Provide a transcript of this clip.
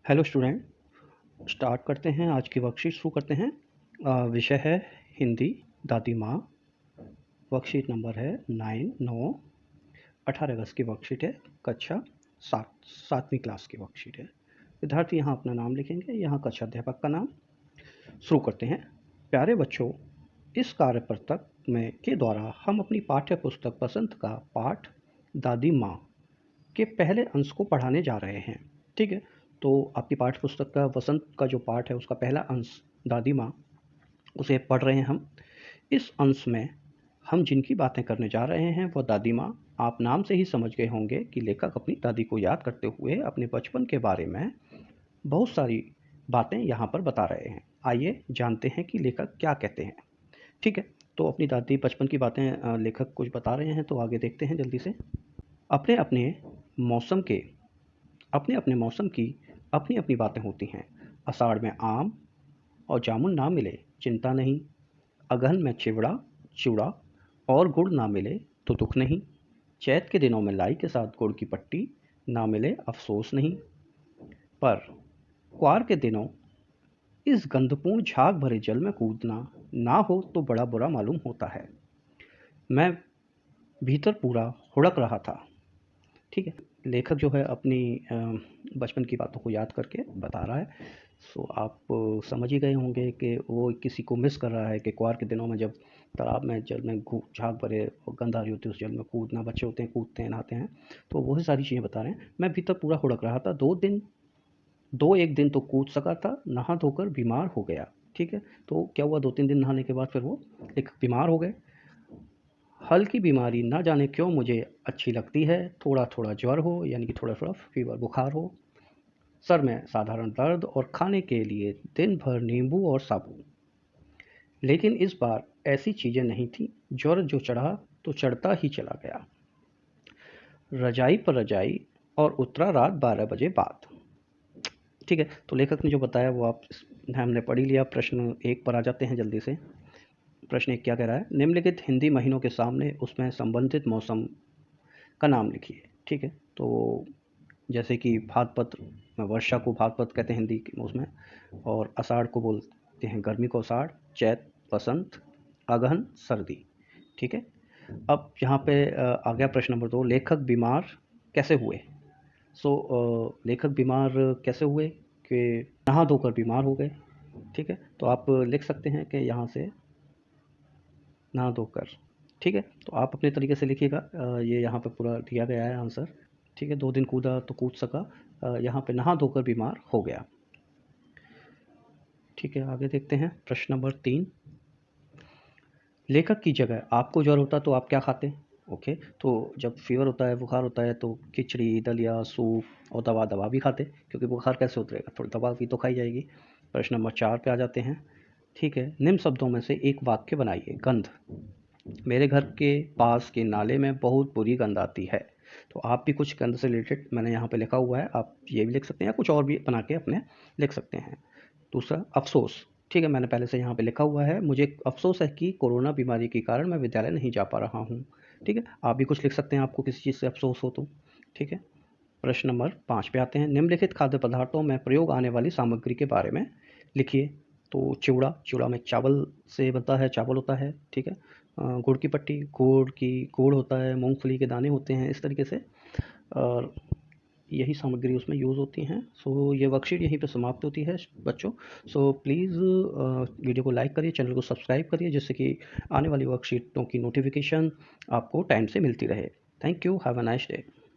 Hello student, start करते हैं। आज की वर्कशीट शुरू करते हैं। विषय है हिंदी, दादी माँ। वर्कशीट नंबर है 18 अगस्त की वर्कशीट है। कक्षा 7वीं क्लास की वर्कशीट है। विद्यार्थी यहाँ अपना नाम लिखेंगे, यहाँ कक्षा अध्यापक का नाम। शुरू करते हैं। प्यारे बच्चों, इस कार्य पुस्तक में के द्वारा हम अपनी पाठ्य पुस्तक बसंत का पाठ दादी माँ के पहले अंश को पढ़ाने जा रहे हैं। ठीक है, तो आपकी पाठ्य पुस्तक का वसंत का जो पाठ है उसका पहला अंश दादी माँ, उसे पढ़ रहे हैं हम। इस अंश में हम जिनकी बातें करने जा रहे हैं वो दादी माँ। आप नाम से ही समझ गए होंगे कि लेखक अपनी दादी को याद करते हुए अपने बचपन के बारे में बहुत सारी बातें यहाँ पर बता रहे हैं। आइए जानते हैं कि लेखक क्या कहते हैं। ठीक है, तो अपनी दादी बचपन की बातें लेखक कुछ बता रहे हैं, तो आगे देखते हैं जल्दी से। अपने अपने मौसम के अपने अपने मौसम की अपनी अपनी बातें होती हैं। आषाढ़ में आम और जामुन ना मिले चिंता नहीं, अगहन में चिवड़ा चिवड़ा और गुड़ ना मिले तो दुख नहीं, चैत के दिनों में लाई के साथ गुड़ की पट्टी ना मिले अफसोस नहीं, पर क्वार के दिनों इस गंधपूर्ण झाग भरे जल में कूदना ना हो तो बड़ा बुरा मालूम होता है। मैं भीतर पूरा हुड़क रहा था। ठीक है, लेखक जो है अपनी बचपन की बातों को याद करके बता रहा है। सो आप समझ ही गए होंगे कि वो किसी को मिस कर रहा है कि कुआर के दिनों में जब तालाब में जल में झाग भरे और गंध आ रही होती है, उस जल में कूदना, बच्चे होते हैं कूदते हैं नहाते हैं, तो वही सारी चीज़ें बता रहे हैं। मैं भीतर पूरा हुड़क रहा था। 1 दिन तो कूद सका था, नहा धोकर बीमार हो गया। ठीक है, तो क्या हुआ, 2-3 दिन नहाने के बाद फिर वो एक बीमार हो गए। हल्की बीमारी ना जाने क्यों मुझे अच्छी लगती है, थोड़ा थोड़ा ज्वर हो यानी कि थोड़ा थोड़ा फीवर बुखार हो, सर में साधारण दर्द और खाने के लिए दिन भर नींबू और साबुन। लेकिन इस बार ऐसी चीज़ें नहीं थी। ज्वर जो चढ़ा तो चढ़ता ही चला गया, रजाई पर रजाई, और उतरा रात 12 बजे बाद। ठीक है, तो लेखक ने जो बताया वो आप हमने पढ़ ही लिया। प्रश्न 1 पर आ जाते हैं जल्दी से। प्रश्न 1 क्या कह रहा है, निम्नलिखित हिंदी महीनों के सामने उसमें संबंधित मौसम का नाम लिखिए। ठीक है, तो जैसे कि भाद्रपद, वर्षा को भाद्रपद कहते हैं हिंदी के उसमें, और आषाढ़ को बोलते हैं गर्मी को आषाढ़, चैत बसंत, अगहन सर्दी। ठीक है, अब यहाँ पे आ गया प्रश्न नंबर 2, लेखक बीमार कैसे हुए। लेखक बीमार कैसे हुए कि नहा धोकर बीमार हो गए। ठीक है, तो आप लिख सकते हैं कि यहाँ से नहा धोकर। ठीक है, तो आप अपने तरीके से लिखिएगा। ये यहाँ पे पूरा दिया गया है आंसर। ठीक है, 2 दिन कूदा तो कूद सका, यहाँ पे नहा धोकर बीमार हो गया। ठीक है, आगे देखते हैं प्रश्न नंबर 3, लेखक की जगह आपको ज्वर होता तो आप क्या खाते। ओके, तो जब फीवर होता है, बुखार होता है, तो खिचड़ी, दलिया, सूप और दवा भी खाते, क्योंकि बुखार कैसे उतरेगा, थोड़ी दवा भी तो खाई जाएगी। प्रश्न नंबर 4 पे आ जाते हैं। ठीक है, निम्न शब्दों में से एक वाक्य बनाइए। गंध, मेरे घर के पास के नाले में बहुत बुरी गंध आती है। तो आप भी कुछ गंध से रिलेटेड मैंने यहाँ पे लिखा हुआ है, आप ये भी लिख सकते हैं या कुछ और भी बना के अपने लिख सकते हैं। दूसरा, अफसोस। ठीक है, मैंने पहले से यहाँ पे लिखा हुआ है, मुझे अफसोस है कि कोरोना बीमारी के कारण मैं विद्यालय नहीं जा पा रहा हूँ। ठीक है, आप भी कुछ लिख सकते हैं, आपको किसी चीज़ से अफसोस हो तो। ठीक है, प्रश्न नंबर 5 पे आते हैं, निम्नलिखित खाद्य पदार्थों में प्रयोग आने वाली सामग्री के बारे में लिखिए। तो चिवड़ा में चावल से बनता है, चावल होता है। ठीक है, गुड़ की पट्टी, गुड़ होता है, मूंगफली के दाने होते हैं, इस तरीके से, और यही सामग्री उसमें यूज़ होती हैं। सो ये वर्कशीट यहीं पे समाप्त होती है बच्चों। सो प्लीज़ वीडियो को लाइक करिए, चैनल को सब्सक्राइब करिए, जिससे कि आने वाली वर्कशीटों की नोटिफिकेशन आपको टाइम से मिलती रहे। Thank you, have a nice day.